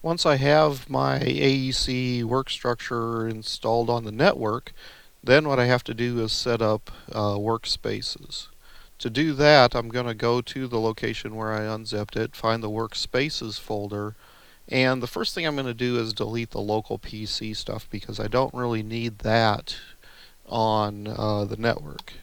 Once I have my AEC work structure installed on the network, then what I have to do is set up WorkSpaces. To do that, I'm going to go to the location where I unzipped it, find the WorkSpaces folder, and the first thing I'm going to do is delete the local PC stuff because I don't really need that on the network.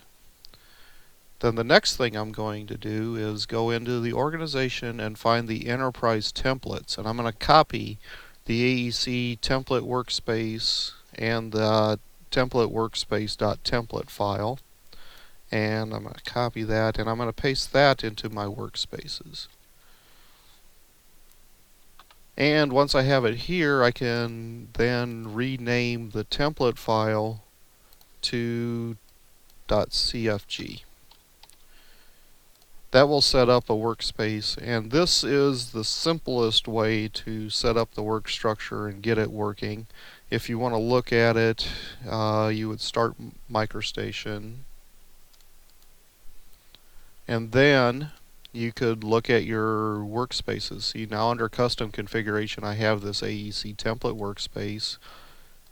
Then the next thing I'm going to do is go into the organization and find the enterprise templates, and I'm going to copy the AEC template workspace and the template workspace.template file, and I'm going to copy that and I'm going to paste that into my workspaces. And once I have it here, I can then rename the template file to .cfg. That will set up a workspace, and this is the simplest way to set up the work structure and get it working. If you want to look at it, you would start MicroStation, and then you could look at your workspaces. See, now under custom configuration I have this AEC template workspace,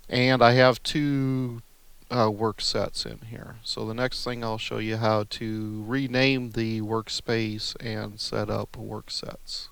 and I have two work sets in here. So the next thing I'll show you how to rename the workspace and set up work sets.